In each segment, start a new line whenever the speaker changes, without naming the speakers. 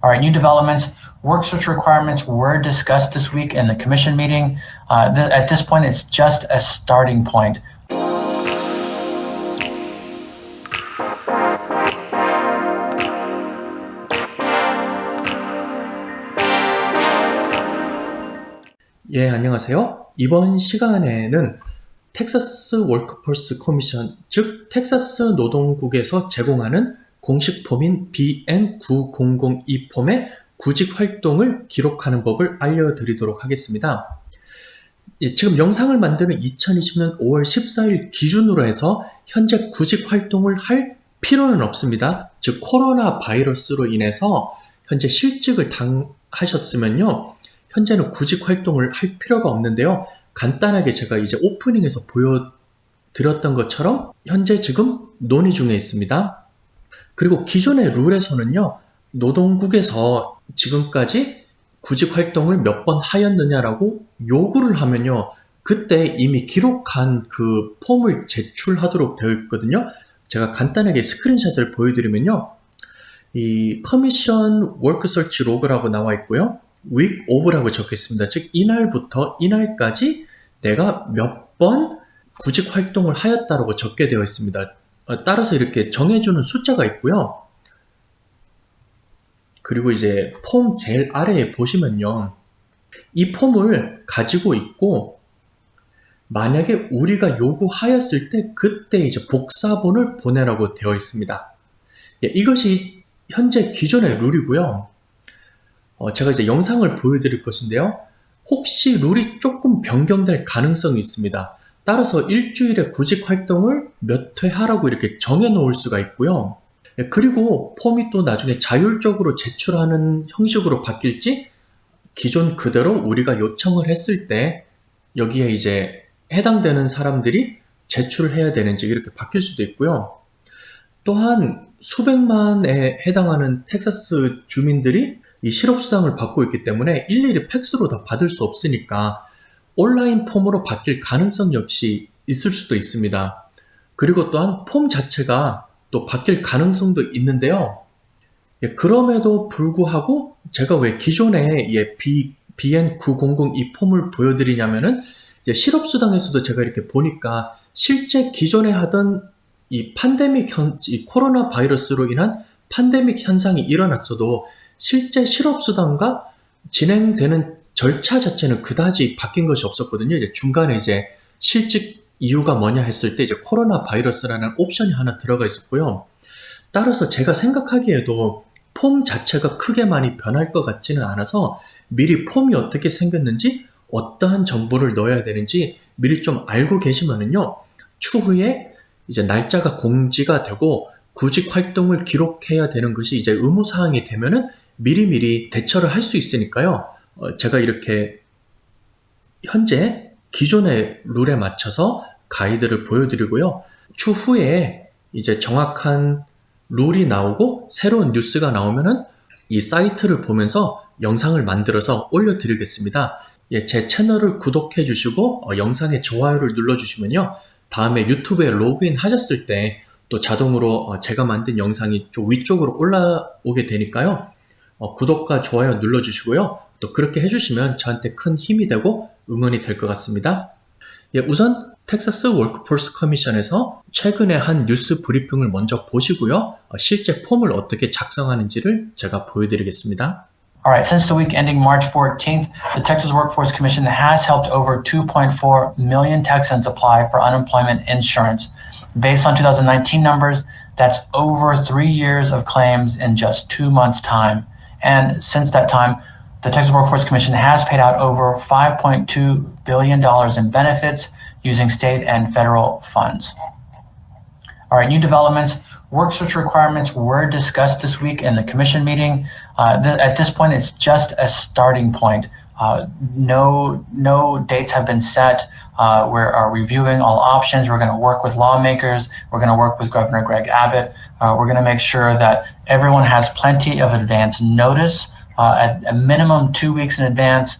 All right, new developments. Work search requirements were discussed this week in the commission meeting. At this point, it's just a starting point.
예, 안녕하세요. 이번 시간에는 텍사스 워크포스 커미션, 즉 텍사스 노동국에서 제공하는 공식 폼인 BN9002 폼의 구직 활동을 기록하는 법을 알려드리도록 하겠습니다. 예, 지금 영상을 만드는 2020년 5월 14일 기준으로 해서 현재 구직 활동을 할 필요는 없습니다. 즉 코로나 바이러스로 인해서 현재 실직을 당하셨으면요, 현재는 구직 활동을 할 필요가 없는데요. 간단하게 제가 이제 오프닝에서 보여드렸던 것처럼 현재 지금 논의 중에 있습니다. 그리고 기존의 룰에서는요, 노동국에서 지금까지 구직 활동을 몇 번 하였느냐라고 요구를 하면요, 그때 이미 기록한 그 폼을 제출하도록 되어 있거든요. 제가 간단하게 스크린샷을 보여드리면요, 이 커미션 워크 서치 로그라고 나와 있고요, week of라고 적혀 있습니다. 즉 이날부터 이날까지 내가 몇 번 구직 활동을 하였다라고 적게 되어 있습니다. 따라서 이렇게 정해주는 숫자가 있고요. 그리고 이제 폼 제일 아래에 보시면요, 이 폼을 가지고 있고 만약에 우리가 요구하였을 때 그때 이제 복사본을 보내라고 되어 있습니다. 예, 이것이 현재 기존의 룰이고요. 제가 이제 영상을 보여드릴 것인데요. 혹시 룰이 조금 변경될 가능성이 있습니다. 따라서 일주일에 구직 활동을 몇 회 하라고 이렇게 정해 놓을 수가 있고요. 그리고 폼이 또 나중에 자율적으로 제출하는 형식으로 바뀔지, 기존 그대로 우리가 요청을 했을 때 여기에 이제 해당되는 사람들이 제출을 해야 되는지 이렇게 바뀔 수도 있고요. 또한 수백만에 해당하는 텍사스 주민들이 이 실업수당을 받고 있기 때문에 일일이 팩스로 다 받을 수 없으니까 온라인 폼으로 바뀔 가능성 역시 있을 수도 있습니다. 그리고 또한 폼 자체가 또 바뀔 가능성도 있는데요. 예, 그럼에도 불구하고 제가 왜 기존에 BN9002 폼을 보여드리냐면은, 이제 실업수당에서도 제가 이렇게 보니까 실제 기존에 하던 이 이 코로나 바이러스로 인한 팬데믹 현상이 일어났어도 실제 실업수당과 진행되는 절차 자체는 그다지 바뀐 것이 없었거든요. 이제 중간에 이제 실직 이유가 뭐냐 했을 때 이제 코로나 바이러스라는 옵션이 하나 들어가 있었고요. 따라서 제가 생각하기에도 폼 자체가 크게 많이 변할 것 같지는 않아서 미리 폼이 어떻게 생겼는지, 어떠한 정보를 넣어야 되는지 미리 좀 알고 계시면은요, 추후에 이제 날짜가 공지가 되고 구직 활동을 기록해야 되는 것이 이제 의무사항이 되면은 미리미리 대처를 할 수 있으니까요. 제가 이렇게 현재 기존의 룰에 맞춰서 가이드를 보여드리고요. 추후에 이제 정확한 룰이 나오고 새로운 뉴스가 나오면은 이 사이트를 보면서 영상을 만들어서 올려드리겠습니다. 예, 제 채널을 구독해 주시고 영상에 좋아요를 눌러주시면요, 다음에 유튜브에 로그인 하셨을 때 또 자동으로 제가 만든 영상이 좀 위쪽으로 올라오게 되니까요. 구독과 좋아요 눌러주시고요. 또 그렇게 해주시면 저한테 큰 힘이 되고 응원이 될 것 같습니다. 예, 우선 텍사스 워크포스 커미션에서 최근에 한 뉴스 브리핑을 먼저 보시고요. 실제 폼을 어떻게 작성하는지를 제가 보여드리겠습니다.
All right, since the week ending March 14th, the Texas Workforce Commission has helped over 2.4 million Texans apply for unemployment insurance. Based on 2019 numbers, that's over 3 years of claims in just 2 months' time. And since that time, the Texas Workforce Commission has paid out over $5.2 billion in benefits using state and federal funds. All right, new developments. Work search requirements were discussed this week in the commission meeting. At this point, it's just a starting point. No dates have been set. We are reviewing all options. We're going to work with lawmakers. We're going to work with Governor Greg Abbott. We're going to make sure that everyone has plenty of advance notice, at a minimum 2 weeks in advance.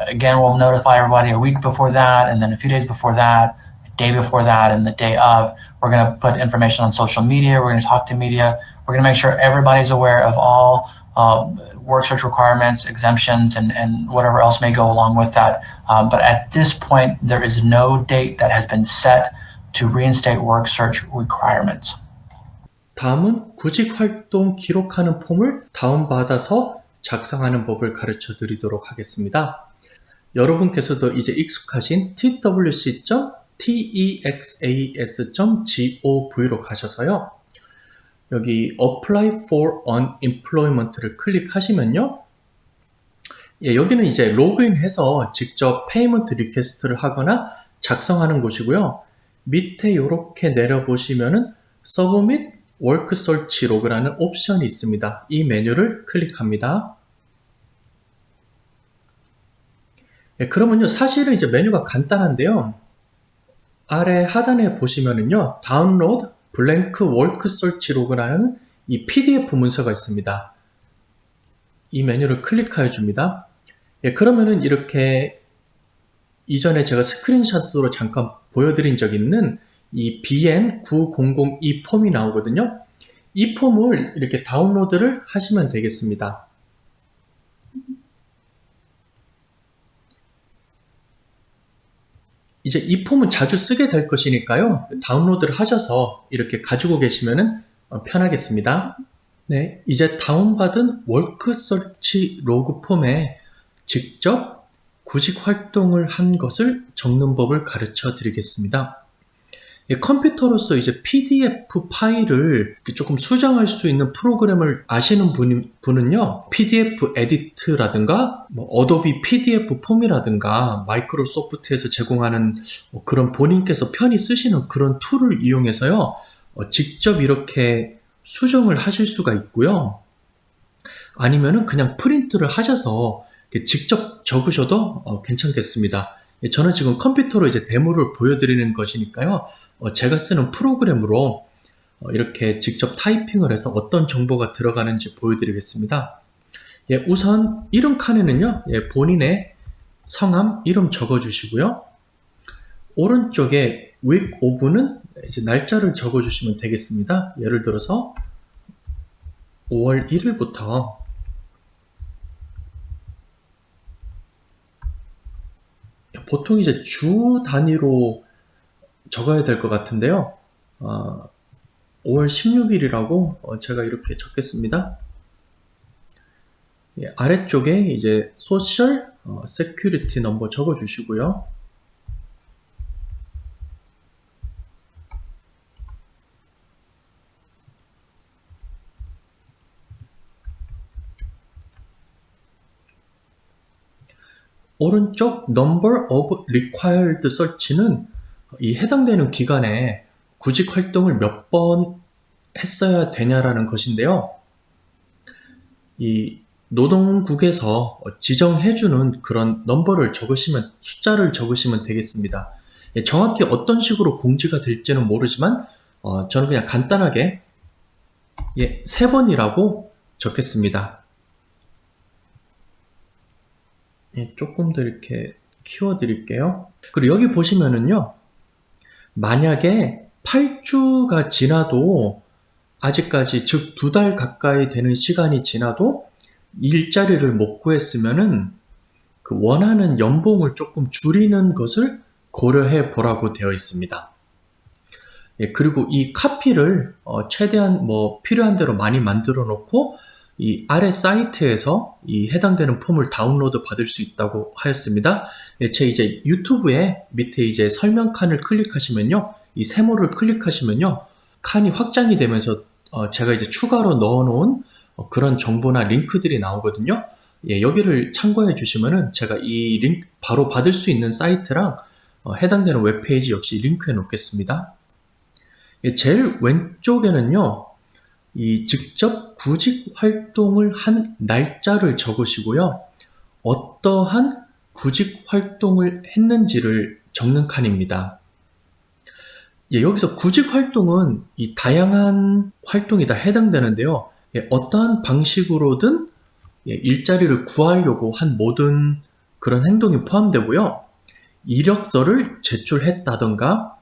Again, we'll notify everybody a week before that, and then a few days before that, a day before that, and the day of. We're going to put information on social media. We're going to talk to media. We're going to make sure everybody's aware of all work search requirements, exemptions, and whatever else may go along with that. But at this point, there is no date that has been set to reinstate work search requirements.
다음은 구직활동 기록하는 폼을 다운받아서 작성하는 법을 가르쳐 드리도록 하겠습니다. 여러분께서도 이제 익숙하신 twc.texas.gov로 가셔서요. 여기 Apply for Unemployment를 클릭하시면요. 여기는 이제 로그인해서 직접 페이먼트 리퀘스트를 하거나 작성하는 곳이고요. 밑에 이렇게 내려보시면은 Submit Work Search Log라는 옵션이 있습니다. 이 메뉴를 클릭합니다. 그러면요, 사실은 이제 메뉴가 간단한데요. 아래 하단에 보시면은요, 다운로드 블랭크 월크 서치 로그라는 이 PDF 문서가 있습니다. 이 메뉴를 클릭하여 줍니다. 그러면은 이렇게 이전에 제가 스크린샷으로 잠깐 보여드린 적 있는 이 BN9002 폼이 나오거든요. 이 폼을 이렇게 다운로드를 하시면 되겠습니다. 이제 이 폼은 자주 쓰게 될 것이니까요. 다운로드를 하셔서 이렇게 가지고 계시면 편하겠습니다. 네, 이제 다운받은 워크 서치 로그 폼에 직접 구직 활동을 한 것을 적는 법을 가르쳐 드리겠습니다. 컴퓨터로서 이제 PDF 파일을 조금 수정할 수 있는 프로그램을 아시는 분은요, PDF 에디트라든가, 어도비 PDF 폼이라든가, 마이크로소프트에서 제공하는 그런 본인께서 편히 쓰시는 그런 툴을 이용해서요, 직접 이렇게 수정을 하실 수가 있고요. 아니면은 그냥 프린트를 하셔서 직접 적으셔도 괜찮겠습니다. 저는 지금 컴퓨터로 이제 데모를 보여드리는 것이니까요. 제가 쓰는 프로그램으로 이렇게 직접 타이핑을 해서 어떤 정보가 들어가는지 보여드리겠습니다. 우선 이름 칸에는요, 본인의 성함, 이름 적어주시고요. 오른쪽에 week of는 이제 날짜를 적어주시면 되겠습니다. 예를 들어서 5월 1일부터 보통 이제 주 단위로 적어야 될 것 같은데요. 5월 16일이라고 제가 이렇게 적겠습니다. 아래쪽에 이제 소셜 세큐리티 넘버 적어주시고요. 오른쪽 Number of Required Search는 이 해당되는 기간에 구직 활동을 몇 번 했어야 되냐라는 것인데요. 이 노동국에서 지정해주는 그런 넘버를 적으시면, 숫자를 적으시면 되겠습니다. 정확히 어떤 식으로 공지가 될지는 모르지만 저는 그냥 간단하게 3번이라고 적겠습니다. 조금 더 이렇게 키워드릴게요. 그리고 여기 보시면은요, 만약에 8주가 지나도 아직까지, 즉 2달 가까이 되는 시간이 지나도 일자리를 못 구했으면은 그 원하는 연봉을 조금 줄이는 것을 고려해 보라고 되어 있습니다. 그리고 이 카피를 최대한 필요한 대로 많이 만들어 놓고 이 아래 사이트에서 이 해당되는 폼을 다운로드 받을 수 있다고 하였습니다. 제 이제 유튜브에 밑에 이제 설명 칸을 클릭하시면요, 이 세모를 클릭하시면요, 칸이 확장이 되면서 제가 이제 추가로 넣어놓은 그런 정보나 링크들이 나오거든요. 여기를 참고해 주시면은 제가 이 링크 바로 받을 수 있는 사이트랑 해당되는 웹페이지 역시 링크해 놓겠습니다. 제일 왼쪽에는요, 이 직접 구직 활동을 한 날짜를 적으시고요, 어떠한 구직 활동을 했는지를 적는 칸입니다. 여기서 구직 활동은 이 다양한 활동이 다 해당되는데요. 어떠한 방식으로든 일자리를 구하려고 한 모든 그런 행동이 포함되고요. 이력서를 제출했다던가,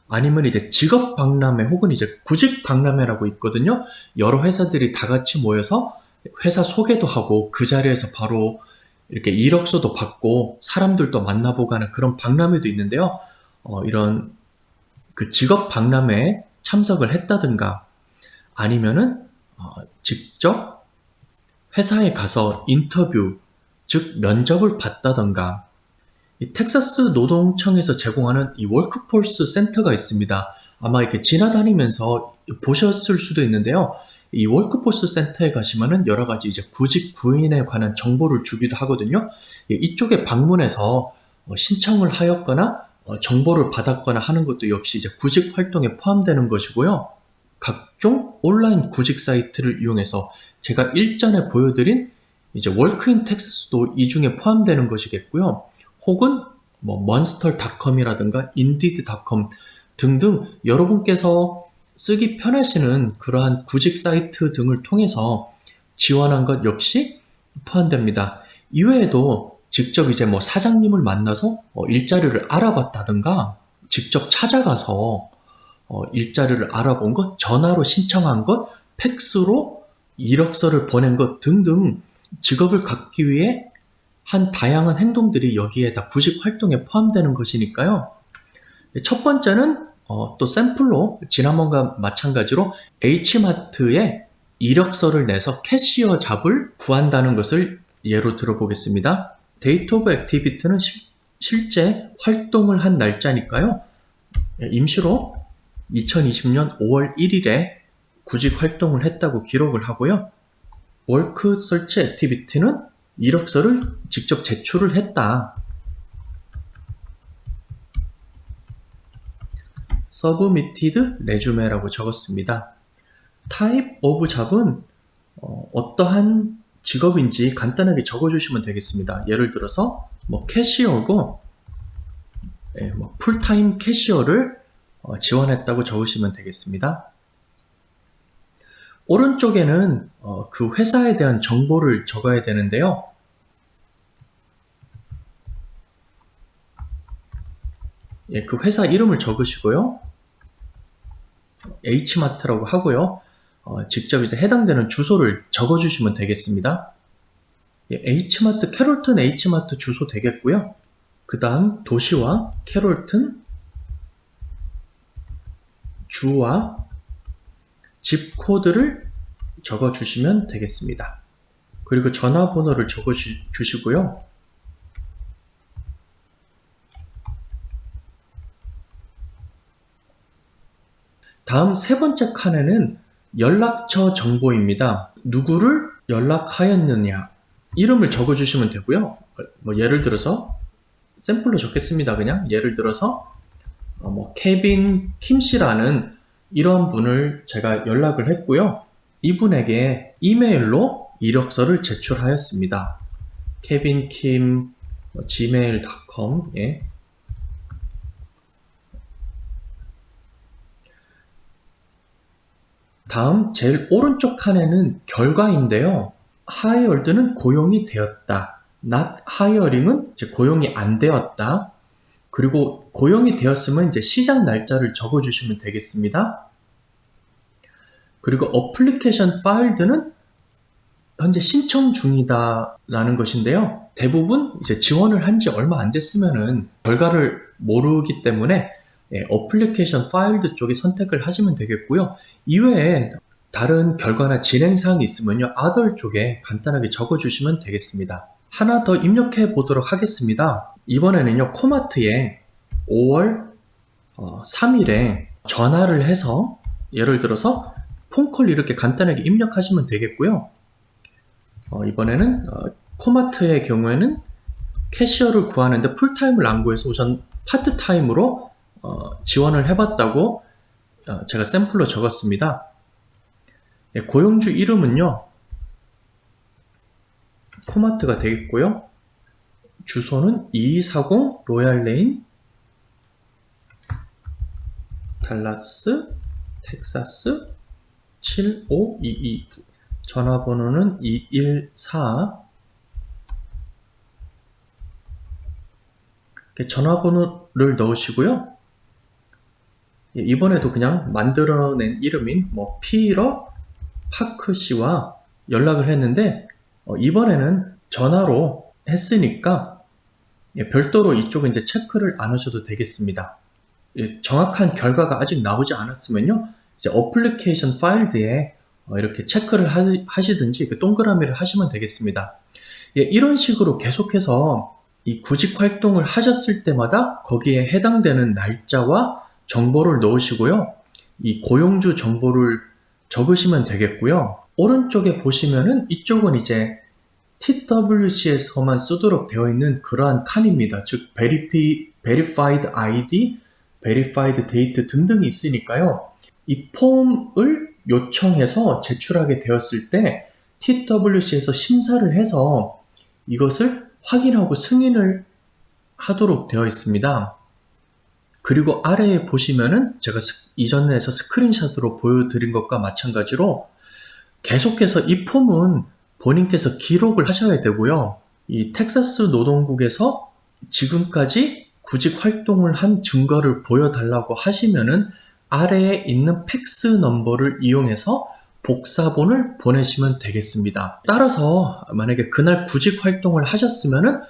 아니면 이제 직업 박람회 혹은 이제 구직 박람회라고 있거든요. 여러 회사들이 다 같이 모여서 회사 소개도 하고 그 자리에서 바로 이렇게 이력서도 받고 사람들도 만나보고 하는 그런 박람회도 있는데요. 이런 그 직업 박람회에 참석을 했다든가 아니면은 직접 회사에 가서 인터뷰, 즉 면접을 봤다든가 이 텍사스 노동청에서 제공하는 이 워크포스 센터가 있습니다. 아마 이렇게 지나다니면서 보셨을 수도 있는데요. 이 워크포스 센터에 가시면은 여러 가지 이제 구직 구인에 관한 정보를 주기도 하거든요. 이쪽에 방문해서 신청을 하였거나 정보를 받았거나 하는 것도 역시 이제 구직 활동에 포함되는 것이고요. 각종 온라인 구직 사이트를 이용해서 제가 일전에 보여드린 이제 월크인 텍사스도 이 중에 포함되는 것이겠고요. 혹은 뭐 monster.com이라든가 indeed.com 등등 여러분께서 쓰기 편하시는 그러한 구직 사이트 등을 통해서 지원한 것 역시 포함됩니다. 이외에도 직접 이제 뭐 사장님을 만나서 일자리를 알아봤다든가 직접 찾아가서 일자리를 알아본 것, 전화로 신청한 것, 팩스로 이력서를 보낸 것 등등 직업을 갖기 위해 한 다양한 행동들이 여기에 다 구직 활동에 포함되는 것이니까요. 첫 번째는 또 샘플로 지난번과 마찬가지로 H마트에 이력서를 내서 캐시어 잡을 구한다는 것을 예로 들어보겠습니다. 데이트 오브 액티비티는 실제 활동을 한 날짜니까요. 임시로 2020년 5월 1일에 구직 활동을 했다고 기록을 하고요. 워크 서치 액티비티는 이력서를 직접 제출을 했다. 서브미티드 레주메라고 적었습니다. 타입 오브 잡은 어떠한 직업인지 간단하게 적어주시면 되겠습니다. 예를 들어서 뭐 캐시어고 뭐 풀타임 캐시어를 지원했다고 적으시면 되겠습니다. 오른쪽에는 그 회사에 대한 정보를 적어야 되는데요. 그 회사 이름을 적으시고요. H마트라고 하고요. 직접 이제 해당되는 주소를 적어주시면 되겠습니다. H마트, 캐롤튼 H마트 주소 되겠고요. 그 다음 도시와 캐롤튼 주와 집 코드를 적어주시면 되겠습니다. 그리고 전화번호를 적어주시고요. 다음 세 번째 칸에는 연락처 정보입니다. 누구를 연락하였느냐 이름을 적어주시면 되고요. 뭐 예를 들어서 샘플로 적겠습니다. 그냥 예를 들어서 뭐 케빈 킴씨라는 이런 분을 제가 연락을 했고요. 이분에게 이메일로 이력서를 제출하였습니다. kevinkim gmail.com 다음 제일 오른쪽 칸에는 결과인데요. hired는 고용이 되었다. not hiring은 이제 고용이 안 되었다. 그리고 고용이 되었으면 이제 시작 날짜를 적어주시면 되겠습니다. 그리고 application filed는 현재 신청 중이다 라는 것인데요. 대부분 이제 지원을 한 지 얼마 안 됐으면은 결과를 모르기 때문에 application filed 쪽에 선택을 하시면 되겠고요. 이외에 다른 결과나 진행사항이 있으면요. other 쪽에 간단하게 적어주시면 되겠습니다. 하나 더 입력해 보도록 하겠습니다. 이번에는요. 코마트에 5월 3일에 전화를 해서 예를 들어서 폰콜 이렇게 간단하게 입력하시면 되겠고요. 이번에는 코마트의 경우에는 캐시어를 구하는데 풀타임을 안 구해서 우선 파트타임으로 지원을 해봤다고 제가 샘플로 적었습니다. 고용주 이름은요. 코마트가 되겠고요. 주소는 2240 로얄레인 달라스 텍사스 75229 전화번호는 214 전화번호를 넣으시고요. 이번에도 그냥 만들어낸 이름인 뭐 피터 파크 씨와 연락을 했는데 이번에는 전화로 했으니까 별도로 이쪽은 이제 체크를 안 하셔도 되겠습니다. 정확한 결과가 아직 나오지 않았으면요, 이제 어플리케이션 파일드에 이렇게 체크를 하시든지 동그라미를 하시면 되겠습니다. 이런 식으로 계속해서 이 구직 활동을 하셨을 때마다 거기에 해당되는 날짜와 정보를 넣으시고요. 이 고용주 정보를 적으시면 되겠고요. 오른쪽에 보시면은 이쪽은 이제 TWC에서만 쓰도록 되어 있는 그러한 칸입니다. 즉, Verified ID, Verified Date 등등이 있으니까요. 이 폼을 요청해서 제출하게 되었을 때 TWC에서 심사를 해서 이것을 확인하고 승인을 하도록 되어 있습니다. 그리고 아래에 보시면은 제가 이전에서 스크린샷으로 보여드린 것과 마찬가지로 계속해서 이 폼은 본인께서 기록을 하셔야 되고요. 이 텍사스 노동국에서 지금까지 구직 활동을 한 증거를 보여달라고 하시면은 아래에 있는 팩스 넘버를 이용해서 복사본을 보내시면 되겠습니다. 따라서 만약에 그날 구직 활동을 하셨으면은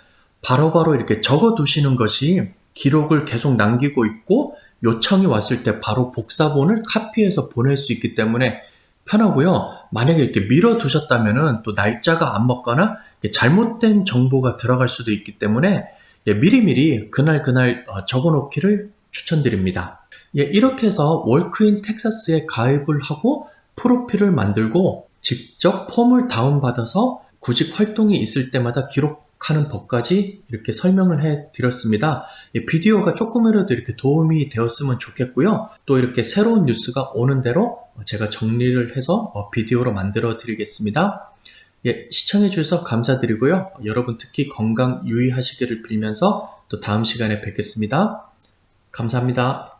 바로바로 이렇게 적어 두시는 것이 기록을 계속 남기고 있고 요청이 왔을 때 바로 복사본을 카피해서 보낼 수 있기 때문에 편하고요. 만약에 이렇게 미뤄 두셨다면은 또 날짜가 안 먹거나 잘못된 정보가 들어갈 수도 있기 때문에 미리미리 그날 적어 놓기를 추천드립니다. 이렇게 해서 월크인 텍사스에 가입을 하고 프로필을 만들고 직접 폼을 다운받아서 구직 활동이 있을 때마다 기록하는 법까지 이렇게 설명을 해 드렸습니다. 비디오가 조금이라도 이렇게 도움이 되었으면 좋겠고요. 또 이렇게 새로운 뉴스가 오는 대로 제가 정리를 해서 비디오로 만들어 드리겠습니다. 시청해 주셔서 감사드리고요. 여러분 특히 건강 유의하시기를 빌면서 또 다음 시간에 뵙겠습니다. 감사합니다.